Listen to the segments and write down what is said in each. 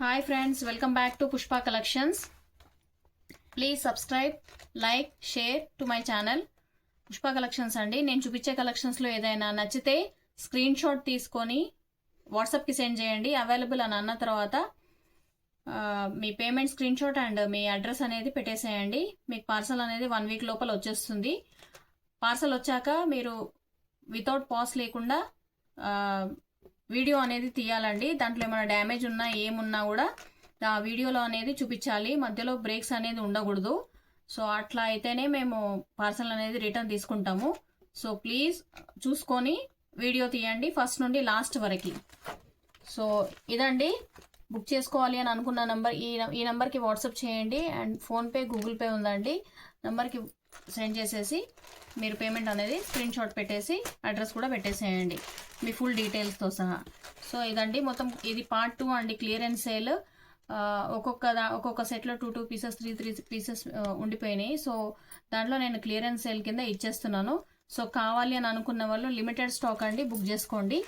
Hi friends, welcome back to Pushpa Collections. Please subscribe, like, share to my channel. Pushpa Collections అండి. నేను చూపించే collections లో ఏదైనా నచ్చితే స్క్రీన్ షాట్ తీసుకొని వాట్సాప్ కి సెండ్ చేయండి. అవైలబుల్ అని అన్న తర్వాత మీ పేమెంట్ స్క్రీన్ షాట్ అండ్ మీ అడ్రస్ అనేది పెట్టేసేయండి. మీకు పార్సల్ అనేది 1 వీక్ లోపల వచ్చేస్తుంది. పార్సల్ వచ్చాక మీరు వితౌట్ పాస్ లేకుండా వీడియో అనేది తీయాలండి. దాంట్లో ఏమైనా డ్యామేజ్ ఉన్నా ఏమున్నా కూడా ఆ వీడియోలో అనేది చూపించాలి. మధ్యలో బ్రేక్స్ అనేది ఉండకూడదు. సో అట్లా అయితేనే మేము పార్సల్ అనేది రిటర్న్ తీసుకుంటాము. సో ప్లీజ్ చూసుకొని వీడియో తీయండి ఫస్ట్ నుండి లాస్ట్ వరకు. సో ఇదండి, బుక్ చేసుకోవాలి అని అనుకున్న నంబర్ ఈ నెంబర్కి వాట్సాప్ చేయండి. అండ్ ఫోన్పే, గూగుల్ పే ఉందండి. నెంబర్కి సెండ్ చేసేసి మీరు పేమెంట్ అనేది స్క్రీన్ షాట్ పెట్టేసి అడ్రస్ కూడా పెట్టేసేయండి మీ ఫుల్ డీటెయిల్స్తో సహా. సో ఇదండి మొత్తం, ఇది పార్ట్ 2 అండి. Clearance sale. ఒక్కొక్క సెట్లో 2 పీసెస్ 3 పీసెస్ ఉండిపోయినాయి. సో దాంట్లో నేను క్లియరెన్స్ సేల్ కింద ఇచ్చేస్తున్నాను. సో కావాలి అని అనుకున్న వాళ్ళు లిమిటెడ్ స్టాక్ అండి, బుక్ చేసుకోండి.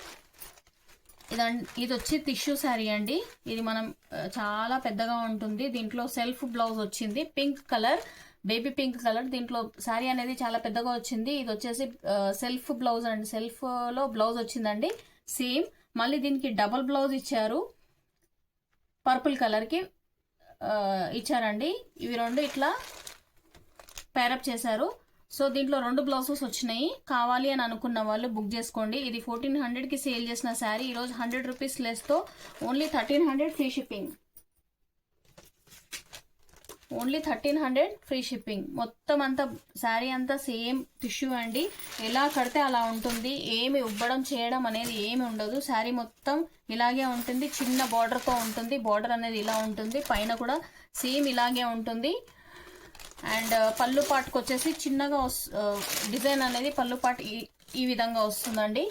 ఇది వచ్చి టిష్యూ శారీ అండి. ఇది మనం చాలా పెద్దగా ఉంటుంది. దీంట్లో సెల్ఫ్ బ్లౌజ్ వచ్చింది, pink colour, baby pink colour. దీంట్లో శారీ అనేది చాలా పెద్దగా వచ్చింది. ఇది వచ్చేసి సెల్ఫ్ బ్లౌజ్ అండి. సెల్ఫ్ లో బ్లౌజ్ వచ్చిందండి సేమ్. మళ్ళీ దీనికి డబుల్ బ్లౌజ్ ఇచ్చారు, పర్పుల్ కలర్ కి ఇచ్చారండి. ఇవి రెండు ఇట్లా పేరప్ చేశారు. సో దీంట్లో 2 బ్లౌజెస్ వచ్చినాయి. కావాలి అని అనుకున్న వాళ్ళు బుక్ చేసుకోండి. ఇది 1400కి సేల్ చేసిన శారీ ఈరోజు 100 రూపీస్ లెస్తో only 1300 free shipping. Only 1300 free shipping. మొత్తం అంతా శారీ అంతా సేమ్ టిష్యూ అండి. ఎలా కడితే అలా ఉంటుంది. ఏమి ఉబ్బడం చేయడం అనేది ఏమి ఉండదు. శారీ మొత్తం ఇలాగే ఉంటుంది. చిన్న బార్డర్తో ఉంటుంది. బార్డర్ అనేది ఇలా ఉంటుంది. పైన కూడా సేమ్ ఇలాగే ఉంటుంది. అండ్ పళ్ళు పాటుకు వచ్చేసి చిన్నగా డిజైన్ అనేది పళ్ళు పాటు ఈ విధంగా వస్తుందండి.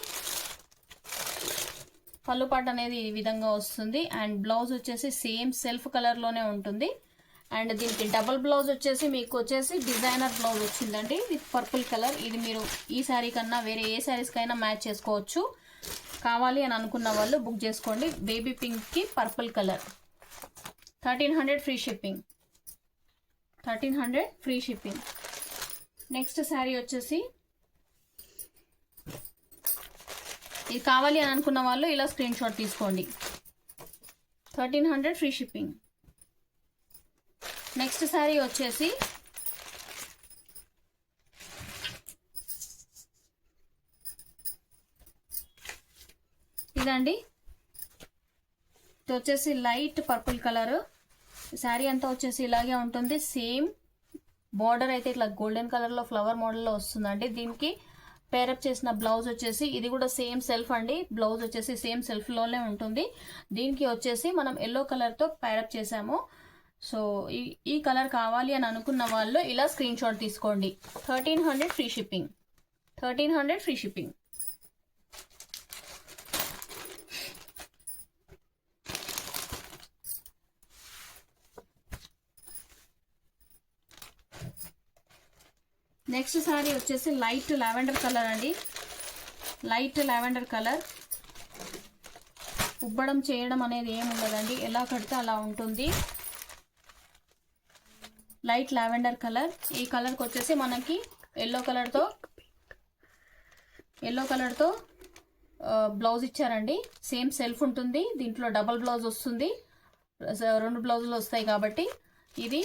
పళ్ళు పాటు అనేది ఈ విధంగా వస్తుంది. అండ్ బ్లౌజ్ వచ్చేసి సేమ్ సెల్ఫ్ కలర్లోనే ఉంటుంది. అండ్ దీనికి డబుల్ బ్లౌజ్ వచ్చేసి మీకు వచ్చేసి డిజైనర్ బ్లౌజ్ వచ్చిందండి విత్ పర్పుల్ కలర్. ఇది మీరు ఈ శారీ కన్నా వేరే ఏ శారీస్కైనా మ్యాచ్ చేసుకోవచ్చు. కావాలి అని అనుకున్న వాళ్ళు బుక్ చేసుకోండి. బేబీ పింక్కి purple colour. 1300 free shipping. 1300 free shipping. Next sari వచ్చేసి ఇది కావాలి అని అనుకున్న వాళ్ళు ఇలా స్క్రీన్ షాట్ తీసుకోండి. 1300 ఫ్రీ షిప్పింగ్. నెక్స్ట్ శారీ వచ్చేసి ఇదండి. ఇది వచ్చేసి లైట్ పర్పుల్ కలర్. శారీ అంతా వచ్చేసి ఇలాగే ఉంటుంది. సేమ్ బార్డర్ అయితే ఇట్లా గోల్డెన్ కలర్లో ఫ్లవర్ మోడల్లో వస్తుందండి. దీనికి పేరప్ చేసిన బ్లౌజ్ వచ్చేసి ఇది కూడా సేమ్ సెల్ఫ్ అండి. బ్లౌజ్ వచ్చేసి సేమ్ సెల్ఫ్లోనే ఉంటుంది. దీనికి వచ్చేసి మనం ఎల్లో కలర్తో పేరప్ చేసాము. సో ఈ కలర్ కావాలి అని అనుకున్న వాళ్ళు ఇలా స్క్రీన్ షాట్ తీసుకోండి. 1300 free shipping. 1300 free shipping. Next sari వచ్చేసి లైట్ లావెండర్ కలర్ అండి. Light lavender colour. ఉబ్బడం చేయడం అనేది ఏమి ఉండదండి. ఎలా కడితే అలా ఉంటుంది. Light lavender colour. ఈ కలర్కి వచ్చేసి మనకి ఎల్లో కలర్తో బ్లౌజ్ ఇచ్చారండి. సేమ్ సెల్ఫ్ ఉంటుంది. దీంట్లో డబుల్ బ్లౌజ్ వస్తుంది. 2 బ్లౌజులు వస్తాయి కాబట్టి ఇది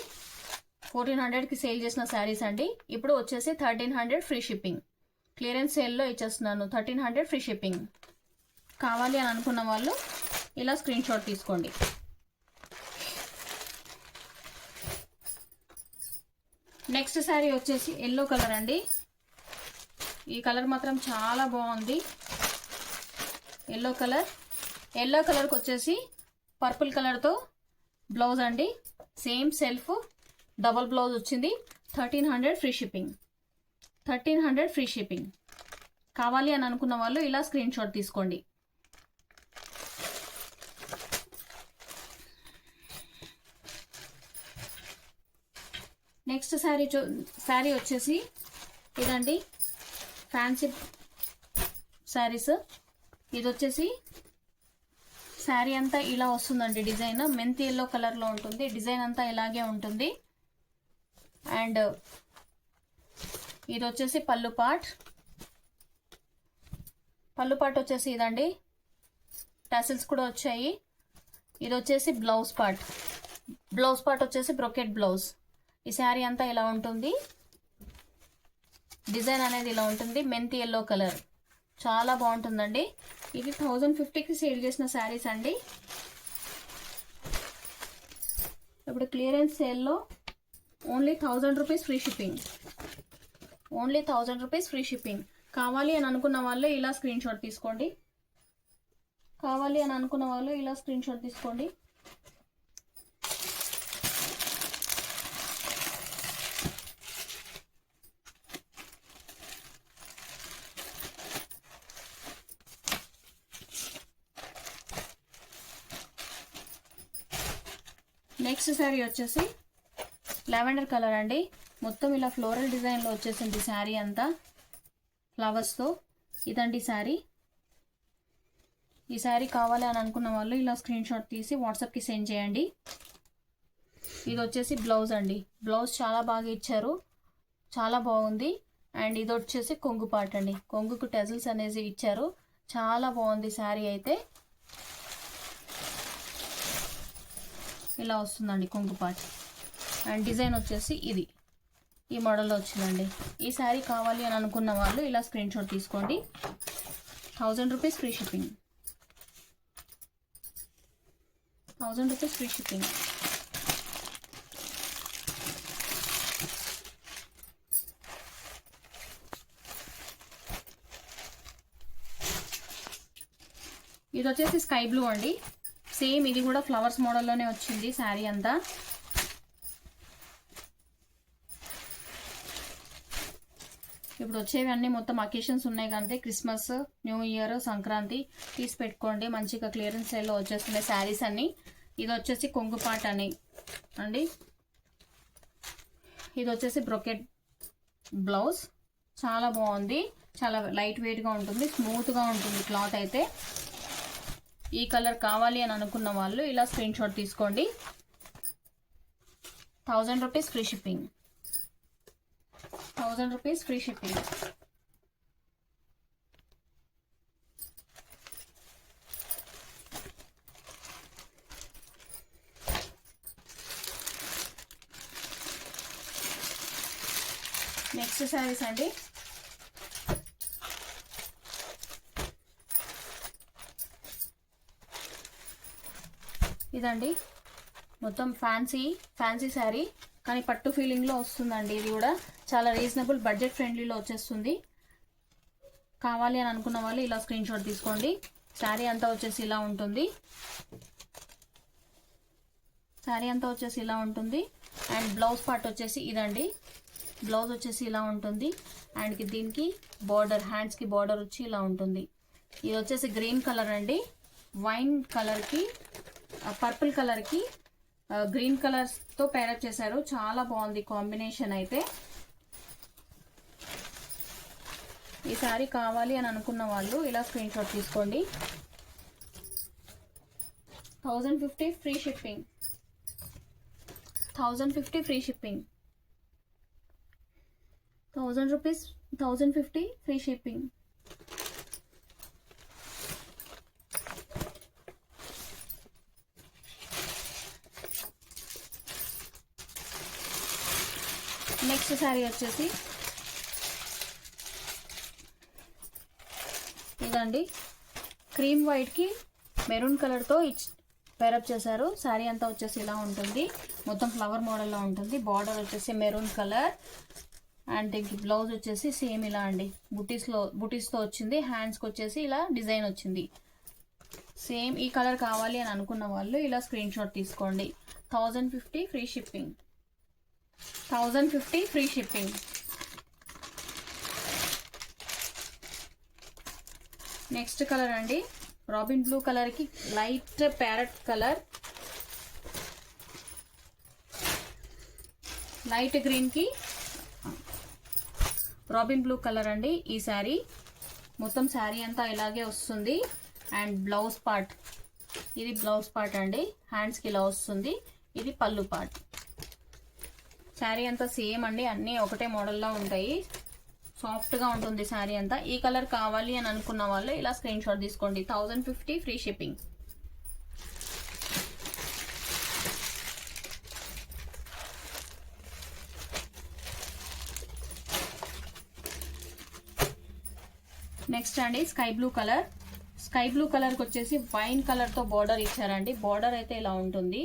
1400కి సేల్ చేసిన శారీస్ అండి. ఇప్పుడు వచ్చేసి 1300 ఫ్రీ షిప్పింగ్. క్లియరెన్స్ సేల్లో ఇచ్చేస్తున్నాను. 1300 ఫ్రీ షిప్పింగ్. కావాలి అని అనుకున్న వాళ్ళు ఇలా స్క్రీన్ షాట్ తీసుకోండి. నెక్స్ట్ శారీ వచ్చేసి ఎల్లో కలర్ అండి. ఈ కలర్ మాత్రం చాలా బాగుంది. ఎల్లో కలర్కి వచ్చేసి పర్పుల్ కలర్తో బ్లౌజ్ అండి. సేమ్ సెల్ఫ్ డబుల్ బ్లౌజ్ వచ్చింది. 1300 ఫ్రీ షిప్పింగ్. 1300 free shipping. కావాలి అని అనుకున్న వాళ్ళు ఇలా స్క్రీన్ షాట్ తీసుకోండి. నెక్స్ట్ శారీ వచ్చేసి ఇదండి, ఫ్యాన్సీ శారీస్. ఇది వచ్చేసి శారీ అంతా ఇలా వస్తుందండి. డిజైన్ మెంతి ఎల్లో కలర్ లో ఉంటుంది. డిజైన్ అంతా ఇలాగే ఉంటుంది. అండ్ ఇది వచ్చేసి పళ్ళు పార్ట్. పళ్ళు పార్ట్ వచ్చేసి ఇదండి, టసిల్స్ కూడా వచ్చాయి. ఇది వచ్చేసి బ్లౌజ్ పార్ట్. బ్లౌజ్ పార్ట్ వచ్చేసి బ్రొకెట్ బ్లౌజ్. ఈ శారీ అంతా ఇలా ఉంటుంది. డిజైన్ అనేది ఇలా ఉంటుంది. మెంతి ఎల్లో కలర్ చాలా బాగుంటుందండి. ఇది 1050కి సేల్ చేసిన శారీస్ అండి. ఇప్పుడు క్లియరెన్స్ సేల్లో only 1000 rupees free shipping. Only 1000 rupees free shipping. కావాలి అని అనుకున్న వాళ్ళు ఇలా స్క్రీన్ షాట్ తీసుకోండి. కావాలి అని అనుకున్న వాళ్ళు ఇలా స్క్రీన్ షాట్ తీసుకోండి. నెక్స్ట్ శారీ వచ్చేసి లావెండర్ కలర్ అండి. మొత్తం ఇలా ఫ్లోరల్ డిజైన్లో వచ్చేసింది శారీ అంతా ఫ్లవర్స్తో. ఇదండి శారీ. ఈ శారీ కావాలి అని అనుకున్న వాళ్ళు ఇలా స్క్రీన్ షాట్ తీసి వాట్సాప్కి సెండ్ చేయండి. ఇది వచ్చేసి బ్లౌజ్ అండి. బ్లౌజ్ చాలా బాగా ఇచ్చారు, చాలా బాగుంది. అండ్ ఇది వచ్చేసి కొంగు పార్ట్ అండి. కొంగుకు టెజల్స్ అనేసి ఇచ్చారు. చాలా బాగుంది శారీ అయితే. ఇలా వస్తుందండి కొంగు పార్ట్. అండ్ డిజైన్ వచ్చేసి ఇది ఈ మోడల్లో వచ్చిందండి. ఈ శారీ కావాలి అని అనుకున్న వాళ్ళు ఇలా స్క్రీన్ షాట్ తీసుకోండి. 1000 rupees free shipping. 1000 rupees free shipping. ఇది వచ్చేసి స్కై బ్లూ అండి. సేమ్ ఇది కూడా ఫ్లవర్స్ మోడల్లోనే వచ్చింది శారీ అంతా. ఇప్పుడు వచ్చేవి అన్నీ మొత్తం అకేషన్స్ ఉన్నాయి కంటే క్రిస్మస్, న్యూ ఇయర్, సంక్రాంతి తీసి పెట్టుకోండి. మంచిగా క్లియరెన్స్ సేల్లో వచ్చేస్తున్నాయి శారీస్ అన్నీ. ఇది వచ్చేసి కొంగు పార్ట్ అని అండి. ఇది వచ్చేసి బ్రొకెట్ బ్లౌజ్. చాలా బాగుంది. చాలా లైట్ వెయిట్గా ఉంటుంది, స్మూత్గా ఉంటుంది క్లాత్ అయితే. ఈ కలర్ కావాలి అని అనుకున్న వాళ్ళు ఇలా స్క్రీన్ షాట్ తీసుకోండి. 1000 rupees free shipping. 1000 rupees free shipping. Next saris అండి. ఇదండి మొత్తం ఫ్యాన్సీ శారీ, కానీ పట్టు ఫీలింగ్లో వస్తుందండి. ఇది కూడా చాలా రీజనబుల్ బడ్జెట్ ఫ్రెండ్లీలో వచ్చేస్తుంది. కావాలి అని అనుకున్న వాళ్ళు ఇలా స్క్రీన్ షాట్ తీసుకోండి. శారీ అంతా వచ్చేసి ఇలా ఉంటుంది. శారీ అంతా వచ్చేసి ఇలా ఉంటుంది. అండ్ బ్లౌజ్ పార్ట్ వచ్చేసి ఇదండి. బ్లౌజ్ వచ్చేసి ఇలా ఉంటుంది. అండ్ దీనికి బార్డర్, హ్యాండ్స్కి బార్డర్ వచ్చి ఇలా ఉంటుంది. ఇది వచ్చేసి గ్రీన్ కలర్ అండి. వైన్ కలర్కి పర్పుల్ కలర్కి గ్రీన్ కలర్స్తో పేరప్ చేశారు. చాలా బాగుంది కాంబినేషన్ అయితే. ఈ శారీ కావాలి అని అనుకున్న వాళ్ళు ఇలా స్క్రీన్ షాట్ తీసుకోండి. 1050 free shipping. 1050 free shipping. 1000 rupees 1050 free shipping. Next sari వచ్చేసి ఇదండి. క్రీమ్ వైట్కి మెరూన్ కలర్తో పేరప్ చేశారు. శారీ అంతా వచ్చేసి ఇలా ఉంటుంది. మొత్తం ఫ్లవర్ మోడల్లో ఉంటుంది. బార్డర్ వచ్చేసి మెరూన్ కలర్. అండ్ దీనికి బ్లౌజ్ వచ్చేసి సేమ్ ఇలా అండి, బుటీస్తో వచ్చింది. హ్యాండ్స్కి వచ్చేసి ఇలా డిజైన్ వచ్చింది. సేమ్ ఈ కలర్ కావాలి అని అనుకున్న వాళ్ళు ఇలా స్క్రీన్ షాట్ తీసుకోండి. 1050 free shipping. 1050 free shipping. Next colour అండి, రాబిన్ బ్లూ కలర్కి లైట్ ప్యారెట్ కలర్, లైట్ గ్రీన్కి రాబిన్ బ్లూ కలర్ అండి. ఈ శారీ మొత్తం శారీ అంతా ఇలాగే వస్తుంది. అండ్ బ్లౌజ్ పార్ట్ ఇది బ్లౌజ్ పార్ట్ అండి, హ్యాండ్స్కి ఇలా వస్తుంది. ఇది పళ్ళు పార్ట్. శారీ అంతా సేమ్ అండి, అన్నీ ఒకటే మోడల్లో ఉంటాయి. సాఫ్ట్గా ఉంటుంది శారీ అంతా. ఈ కలర్ కావాలి అని అనుకున్న వాళ్ళు ఇలా స్క్రీన్ షాట్ తీసుకోండి. 1050 ఫ్రీ షిప్పింగ్. నెక్స్ట్ అండి sky blue colour. Sky blue కలర్కి వచ్చేసి వైన్ కలర్తో బార్డర్ ఇచ్చారండి. బార్డర్ అయితే ఇలా ఉంటుంది.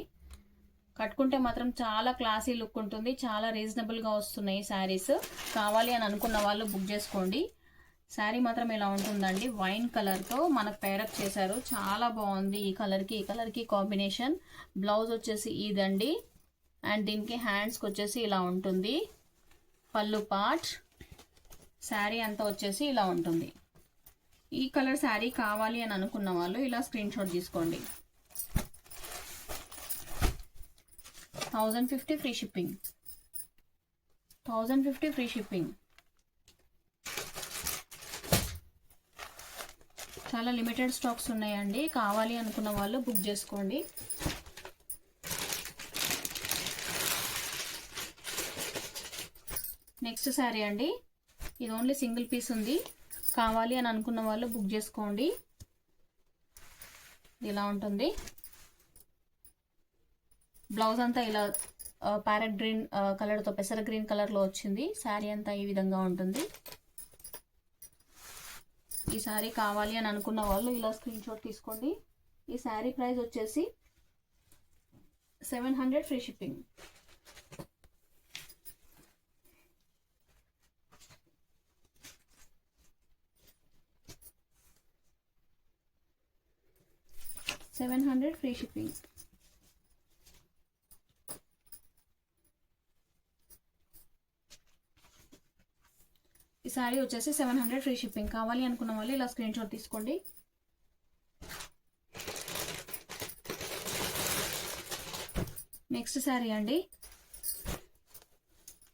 కట్టుకుంటే మాత్రం చాలా క్లాసీ లుక్ ఉంటుంది. చాలా రీజనబుల్గా వస్తున్నాయి శారీస్. కావాలి అని అనుకున్న వాళ్ళు బుక్ చేసుకోండి. శారీ మాత్రం ఇలా ఉంటుందండి. వైన్ కలర్తో మనకు పేరప్ చేశారు. చాలా బాగుంది ఈ కలర్కి కాంబినేషన్. బ్లౌజ్ వచ్చేసి ఇదండి. అండ్ దీనికి హ్యాండ్స్కి వచ్చేసి ఇలా ఉంటుంది. పళ్ళు పార్ట్. శారీ అంతా వచ్చేసి ఇలా ఉంటుంది. ఈ కలర్ శారీ కావాలి అని అనుకున్న వాళ్ళు ఇలా స్క్రీన్ షాట్ తీసుకోండి. 1050 ఫ్రీ షిప్పింగ్. 1050 free shipping. చాలా లిమిటెడ్ స్టాక్స్ ఉన్నాయండి. కావాలి అనుకున్న వాళ్ళు బుక్ చేసుకోండి. నెక్స్ట్ శారీ అండి, ఇది ఓన్లీ సింగిల్ పీస్ ఉంది. కావాలి అని అనుకున్న వాళ్ళు బుక్ చేసుకోండి. ఇలా ఉంటుంది. బ్లౌజ్ అంతా ఇలా ప్యారెట్ గ్రీన్ కలర్తో పెసర గ్రీన్ కలర్లో వచ్చింది. శారీ అంతా ఈ విధంగా ఉంటుంది. ఈ శారీ కావాలి అని అనుకున్న వాళ్ళు ఇలా స్క్రీన్ షాట్ తీసుకోండి. ఈ శారీ ప్రైస్ వచ్చేసి 700 ఫ్రీ షిప్పింగ్. $700 free shipping. ఈ సారీ వచ్చేసి 700 ఫ్రీ షిప్పింగ్. కావాలి అనుకున్న వాళ్ళు ఇలా స్క్రీన్ షాట్ తీసుకోండి. నెక్స్ట్ శారీ అండి,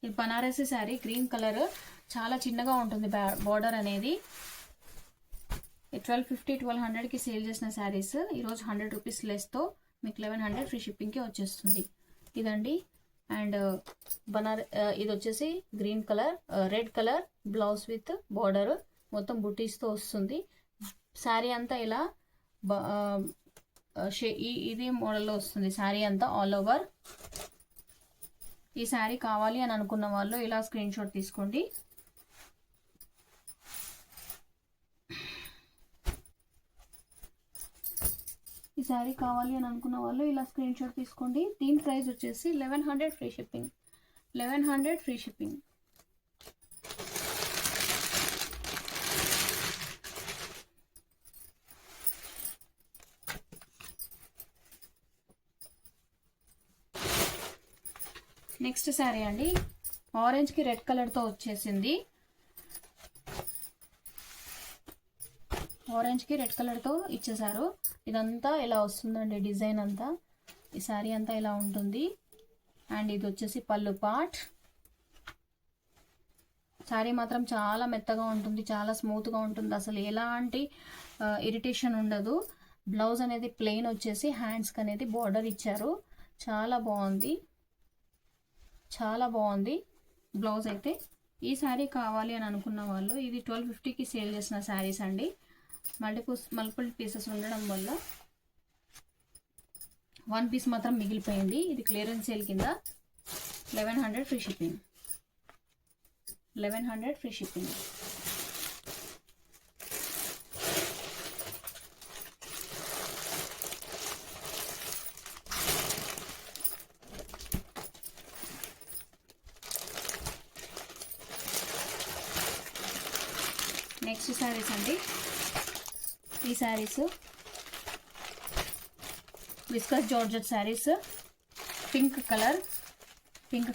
ఇది బనారసి శారీ. గ్రీన్ కలర్, చాలా చిన్నగా ఉంటుంది బార్డర్ అనేది. 1250-1200కి సేల్ చేసిన శారీస్ ఈరోజు 100 రూపీస్ లెస్తో మీకు 1100 ఫ్రీ షిప్పింగ్కి వచ్చేస్తుంది. ఇదండి. అండ్ ఇది వచ్చేసి green colour, red colour blouse with border మొత్తం బుటీస్తో వస్తుంది. శారీ అంతా ఇలా ఇదే మోడల్లో వస్తుంది. శారీ అంతా ఆల్ ఓవర్. ఈ శారీ కావాలి అని అనుకున్న వాళ్ళు ఇలా స్క్రీన్ షాట్ తీసుకోండి. ఈ శారీ కావాలి అని అనుకున్న వాళ్ళు ఇలా స్క్రీన్ షాట్ తీసుకోండి. దీని ప్రైస్ వచ్చేసి 1100 free shipping. 1100 free shipping. Next sari అండి, ఆరెంజ్కి రెడ్ కలర్తో వచ్చేసింది. ఆరెంజ్కి రెడ్ కలర్తో ఇచ్చేసారు. ఇదంతా ఇలా వస్తుందండి డిజైన్ అంతా. ఈ శారీ అంతా ఇలా ఉంటుంది. అండ్ ఇది వచ్చేసి పళ్ళు పార్ట్. శారీ మాత్రం చాలా మెత్తగా ఉంటుంది, చాలా స్మూత్గా ఉంటుంది. అసలు ఎలాంటి ఇరిటేషన్ ఉండదు. బ్లౌజ్ అనేది ప్లెయిన్ వచ్చేసి హ్యాండ్స్కి అనేది బార్డర్ ఇచ్చారు. చాలా బాగుంది, చాలా బాగుంది బ్లౌజ్ అయితే. ఈ శారీ కావాలి అని అనుకున్న వాళ్ళు ఇది 1250కి సేల్ చేసిన శారీస్ అండి. మల్టిపుల్ పీసెస్ ఉండడం వల్ల 1 పీస్ మాత్రం మిగిలిపోయింది. ఇది క్లియరెన్స్ సేల్ కింద 1100 free shipping. 1100 free shipping. Next saris అండి, ఈ saris viscous georgette saris. Pink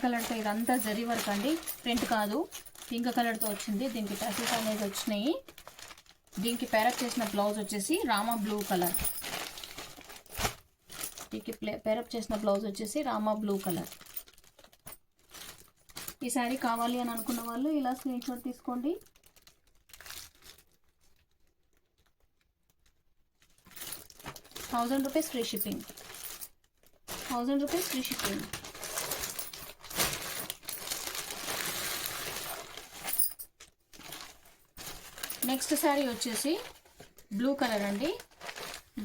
కలర్తో ఇదంతా జరీ వర్క్ అండి, ప్రింట్ కాదు. పింక్ కలర్తో వచ్చింది. దీనికి టసెస్ అనేది వచ్చినాయి. దీనికి పేరప్ చేసిన బ్లౌజ్ వచ్చేసి రామా బ్లూ కలర్. దీనికి పేరప్ చేసిన బ్లౌజ్ వచ్చేసి రామా బ్లూ కలర్. ఈ శారీ కావాలి అని అనుకున్న వాళ్ళు ఇలా స్క్రీన్ షాట్ తీసుకోండి. 1000 rupees free shipping. 1000 rupees free shipping. Next sari వచ్చేసి బ్లూ కలర్ అండి.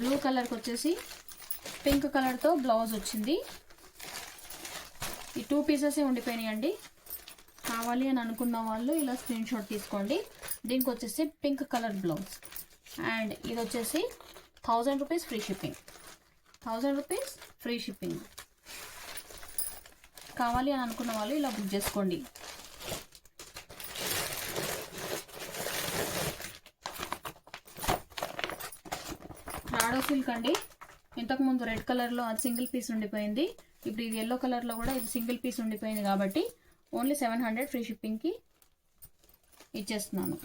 బ్లూ కలర్కి వచ్చేసి పింక్ కలర్తో బ్లౌజ్ వచ్చింది. ఈ 2 పీసెస్ ఉండిపోయినాయి అండి. కావాలి అని అనుకున్న వాళ్ళు ఇలా స్క్రీన్ షాట్ తీసుకోండి. దీనికి వచ్చేసి పింక్ కలర్ బ్లౌజ్ అండ్ ఇది వచ్చేసి 1000 rupees free shipping. 1000 rupees free shipping. కావాలి అని అనుకున్న వాళ్ళు ఇలా బుక్ చేసుకోండి. రాడో సిల్క్ అండి. ఇంతకుముందు రెడ్ కలర్లో అది సింగిల్ పీస్ ఉండిపోయింది. ఇప్పుడు ఇది ఎల్లో కలర్లో కూడా ఇది సింగిల్ పీస్ ఉండిపోయింది కాబట్టి ఓన్లీ 700 ఫ్రీ షిప్పింగ్కి ఇచ్చేస్తున్నాను.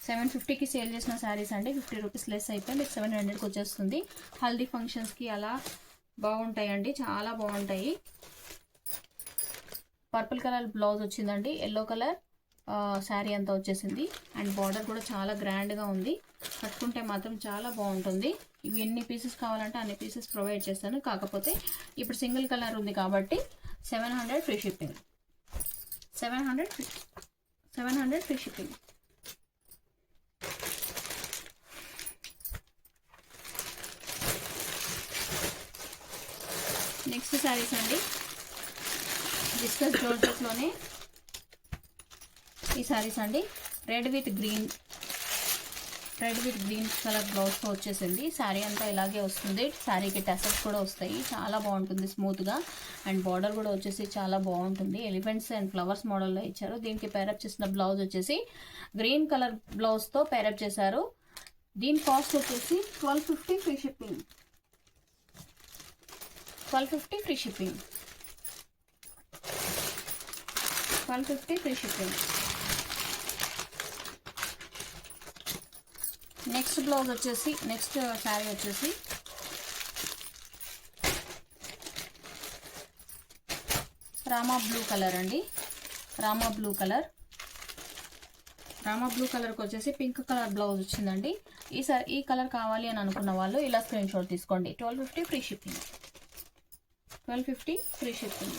750కి సేల్ చేసిన శారీస్ అండి. 50 రూపీస్ లెస్ అయితే మీకు 700కి వచ్చేస్తుంది. హల్దీ ఫంక్షన్స్కి అలా బాగుంటాయండి, చాలా బాగుంటాయి. పర్పుల్ కలర్ బ్లౌజ్ వచ్చిందండి. ఎల్లో కలర్ శారీ అంతా వచ్చేసింది అండ్ బార్డర్ కూడా చాలా గ్రాండ్గా ఉంది. కట్టుకుంటే మాత్రం చాలా బాగుంటుంది. ఇవి ఎన్ని పీసెస్ కావాలంటే అన్ని పీసెస్ ప్రొవైడ్ చేస్తాను. కాకపోతే ఇప్పుడు సింగిల్ కలర్ ఉంది కాబట్టి 700 free shipping. 700 free shipping. Next saris అండి. డిస్కస్ జోర్జెట్లోనే ఈ శారీస్ అండి. రెడ్ విత్ గ్రీన్ కలర్ బ్లౌజ్తో వచ్చేసింది. శారీ అంతా ఇలాగే వస్తుంది. శారీకి టసల్స్ కూడా వస్తాయి. చాలా బాగుంటుంది స్మూత్గా అండ్ బార్డర్ కూడా వచ్చేసి చాలా బాగుంటుంది. ఎలిఫెంట్స్ అండ్ ఫ్లవర్స్ మోడల్లో ఇచ్చారు. దీనికి పేరప్ చేసిన బ్లౌజ్ వచ్చేసి గ్రీన్ కలర్ బ్లౌజ్తో పేరప్ చేశారు. దీని కాస్ట్ వచ్చేసి 1250 free shipping. 1250 free shipping. 1250 free shipping. Next blouse వచ్చేసి నెక్స్ట్ శారీ వచ్చేసి రామా బ్లూ కలర్ అండి. రామా బ్లూ కలర్కి వచ్చేసి పింక్ కలర్ బ్లౌజ్ వచ్చిందండి. ఈ కలర్ కావాలి అని అనుకున్న వాళ్ళు ఇలా స్క్రీన్ షాట్ తీసుకోండి. 1250 free shipping. 1250 free shipping.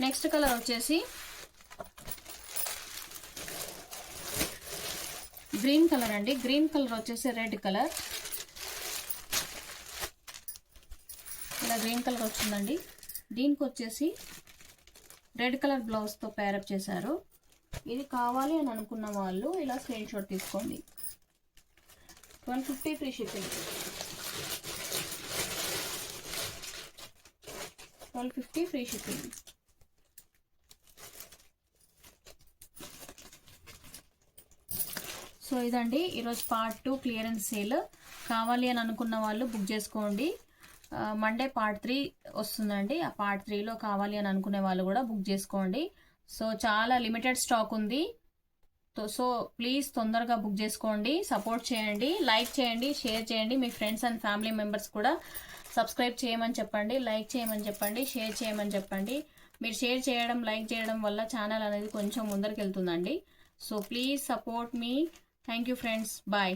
Next colour వచ్చేసి గ్రీన్ కలర్ అండి. గ్రీన్ కలర్ వచ్చేసి రెడ్ కలర్. ఇలా గ్రీన్ కలర్ వచ్చిందండి. దీనికి వచ్చేసి రెడ్ కలర్ బ్లౌజ్తో పేరప్ చేశారు. ఇది కావాలి అని అనుకున్న వాళ్ళు ఇలా స్క్రీన్ షాట్ తీసుకోండి. 1250 free shipping. 1250 free shipping. So ఇదండి ఈరోజు పార్ట్ 2 క్లియరెన్స్ సేల్. కావాలి అని అనుకున్న వాళ్ళు బుక్ చేసుకోండి. మండే పార్ట్ 3 వస్తుందండి. ఆ పార్ట్ 3లో కావాలి అని అనుకునే వాళ్ళు కూడా బుక్ చేసుకోండి. సో చాలా లిమిటెడ్ స్టాక్ ఉంది. సో ప్లీజ్ తొందరగా బుక్ చేసుకోండి. సపోర్ట్ చేయండి, లైక్ చేయండి, షేర్ చేయండి. మీ ఫ్రెండ్స్ అండ్ ఫ్యామిలీ మెంబర్స్ కూడా సబ్స్క్రైబ్ చేయమని చెప్పండి, లైక్ చేయమని చెప్పండి, షేర్ చేయమని చెప్పండి. మీరు షేర్ చేయడం, లైక్ చేయడం వల్ల ఛానల్ అనేది కొంచెం ముందరికి వెళ్తుందండి. So please support me. Thank you friends. Bye.